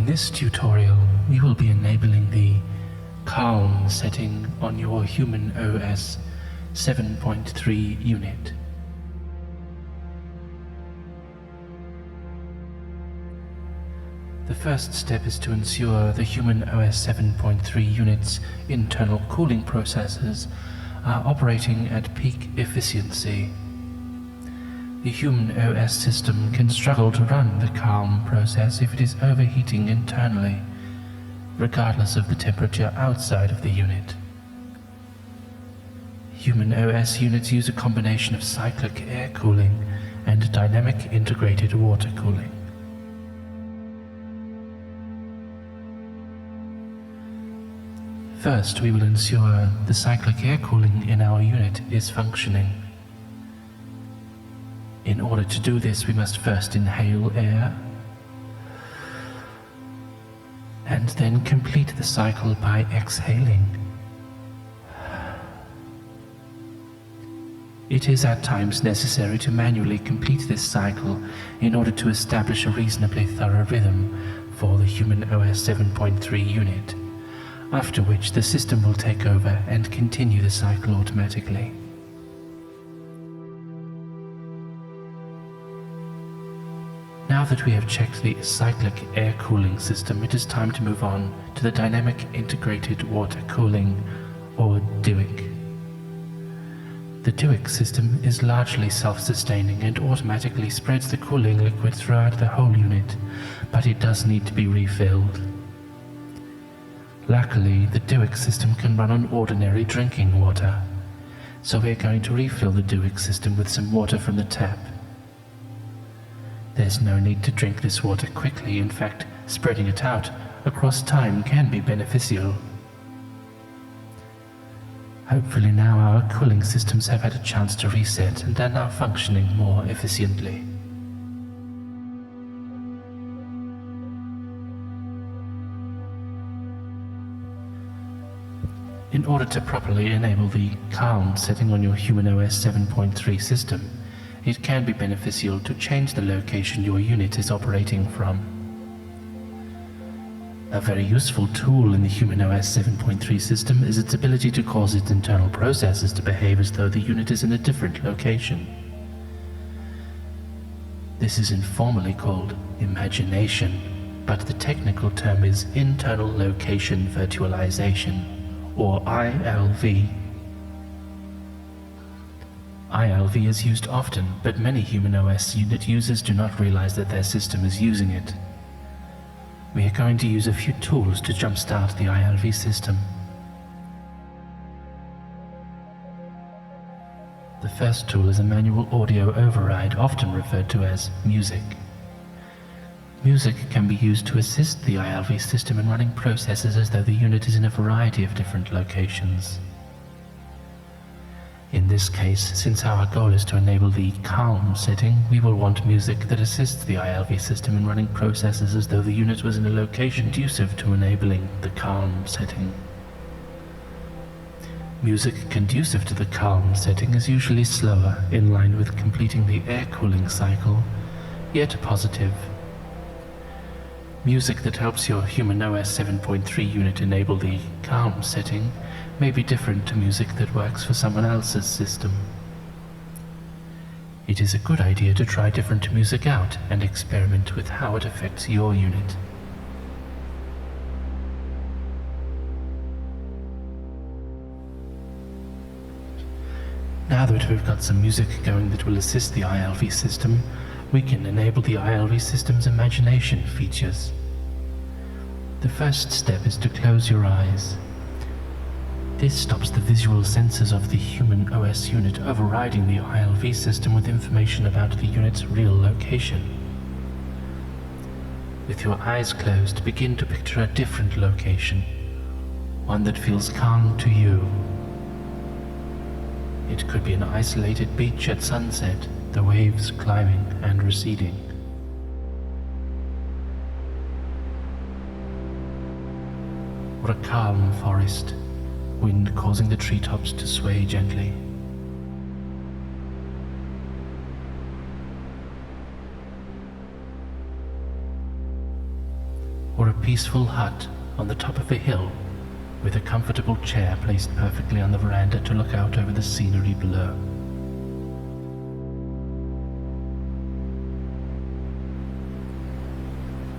this tutorial, we will be enabling the calm setting on your humanOS 7.3 unit. The first step is to ensure the humanOS 7.3 unit's internal cooling processes are operating at peak efficiency. The humanOS system can struggle to run the calm process if it is overheating internally, regardless of the temperature outside of the unit. HumanOS units use a combination of cyclic air cooling and dynamic integrated water cooling. First, we will ensure the cyclic air cooling in our unit is functioning. In order to do this, we must first inhale air and then complete the cycle by exhaling. It is at times necessary to manually complete this cycle in order to establish a reasonably thorough rhythm for the humanOS 7.3 unit, after which the system will take over and continue the cycle automatically. Now that we have checked the cyclic air cooling system, it is time to move on to the dynamic integrated water cooling, or DIWIC. The DIWIC system is largely self-sustaining and automatically spreads the cooling liquid throughout the whole unit, but it does need to be refilled. Luckily, the DIWIC system can run on ordinary drinking water, so we're going to refill the DIWIC system with some water from the tap. There's no need to drink this water quickly. In fact, spreading it out across time can be beneficial. Hopefully now our cooling systems have had a chance to reset and are now functioning more efficiently. In order to properly enable the calm setting on your humanOS 7.3 system, it can be beneficial to change the location your unit is operating from. A very useful tool in the humanOS 7.3 system is its ability to cause its internal processes to behave as though the unit is in a different location. This is informally called imagination, but the technical term is internal location virtualization, or ILV. ILV is used often, but many humanOS unit users do not realize that their system is using it. We are going to use a few tools to jumpstart the ILV system. The first tool is a manual audio override, often referred to as music. Music can be used to assist the ILV system in running processes as though the unit is in a variety of different locations. In this case, since our goal is to enable the calm setting, we will want music that assists the ILV system in running processes as though the unit was in a location conducive to enabling the calm setting. Music conducive to the calm setting is usually slower, in line with completing the air cooling cycle, yet positive. Music that helps your humanOS 7.3 unit enable the calm setting may be different to music that works for someone else's system. It is a good idea to try different music out and experiment with how it affects your unit. Now that we've got some music going that will assist the ILV system, we can enable the ILV system's imagination features. The first step is to close your eyes. This stops the visual sensors of the humanOS unit overriding the ILV system with information about the unit's real location. With your eyes closed, begin to picture a different location, one that feels calm to you. It could be an isolated beach at sunset, the waves climbing and receding. Or a calm forest, wind causing the treetops to sway gently. or a peaceful hut on the top of a hill with a comfortable chair placed perfectly on the veranda to look out over the scenery below.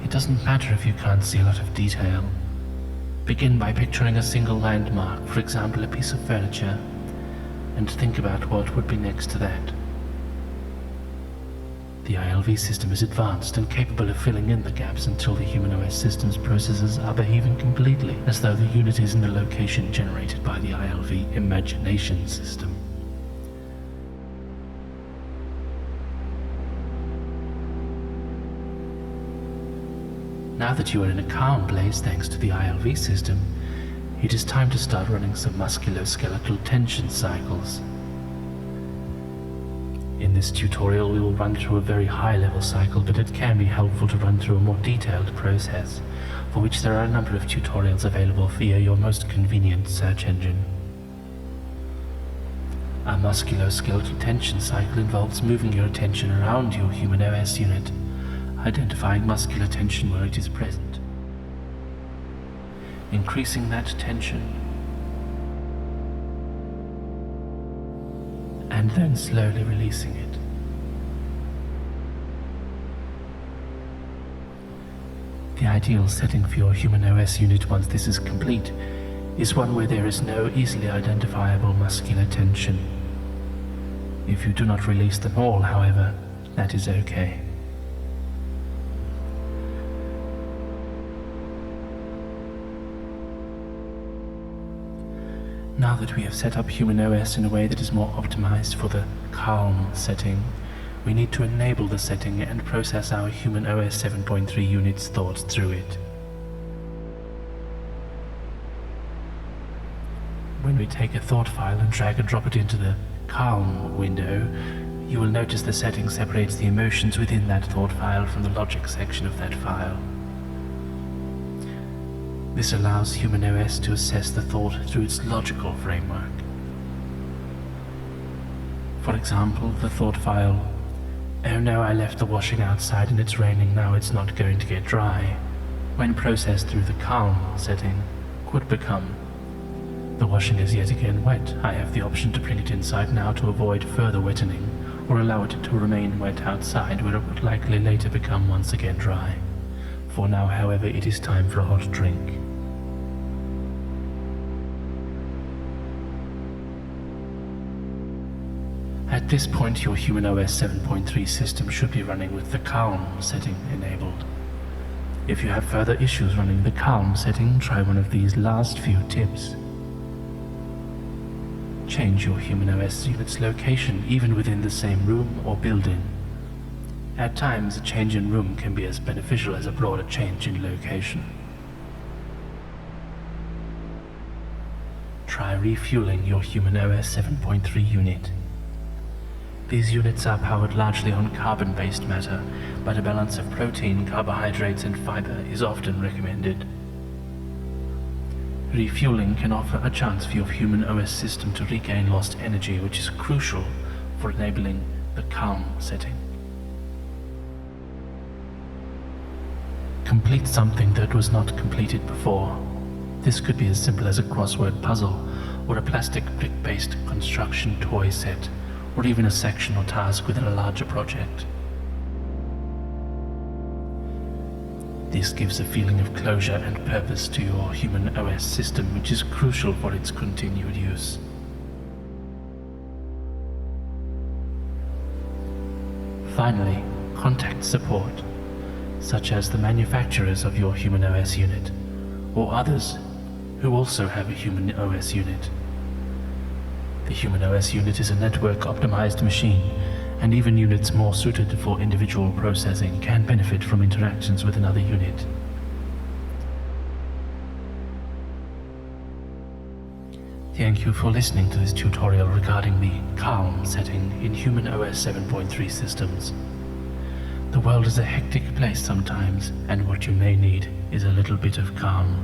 It doesn't matter if you can't see a lot of detail. Begin by picturing a single landmark, for example a piece of furniture, and think about what would be next to that. The ILV system is advanced and capable of filling in the gaps until the humanOS system's processors are behaving completely as though the unit is in the location generated by the ILV imagination system. Now that you are in a calm place thanks to the ILV system, it is time to start running some musculoskeletal tension cycles. In this tutorial we will run through a very high-level cycle, but it can be helpful to run through a more detailed process, for which there are a number of tutorials available via your most convenient search engine. A musculoskeletal tension cycle involves moving your attention around your humanOS unit, identifying muscular tension where it is present, increasing that tension, and then slowly releasing it. The ideal setting for your humanOS unit once this is complete is one where there is no easily identifiable muscular tension. If you do not release them all, however, that is okay. Now that we have set up humanOS in a way that is more optimized for the calm setting, we need to enable the setting and process our humanOS 7.3 unit's thoughts through it. When we take a thought file and drag and drop it into the calm window, you will notice the setting separates the emotions within that thought file from the logic section of that file. This allows humanOS to assess the thought through its logical framework. For example, the thought file, "Oh no, I left the washing outside and it's raining, now it's not going to get dry," when processed through the calm setting, could become, "The washing is yet again wet. I have the option to bring it inside now to avoid further wetting, or allow it to remain wet outside where it would likely later become once again dry. For now, however, it is time for a hot drink." At this point, your humanOS 7.3 system should be running with the calm setting enabled. If you have further issues running the calm setting, try one of these last few tips. Change your humanOS unit's location even within the same room or building. At times, a change in room can be as beneficial as a broader change in location. Try refueling your humanOS 7.3 unit. These units are powered largely on carbon-based matter, but a balance of protein, carbohydrates, and fiber is often recommended. Refueling can offer a chance for your humanOS system to regain lost energy, which is crucial for enabling the calm setting. Complete something that was not completed before. This could be as simple as a crossword puzzle, or a plastic brick-based construction toy set, or even a section or task within a larger project. This gives a feeling of closure and purpose to your humanOS system, which is crucial for its continued use. Finally, contact support, such as the manufacturers of your humanOS unit, or others who also have a humanOS unit. The humanOS unit is a network-optimized machine, and even units more suited for individual processing can benefit from interactions with another unit. Thank you for listening to this tutorial regarding the calm setting in humanOS 7.3 systems. The world is a hectic place sometimes, and what you may need is a little bit of calm.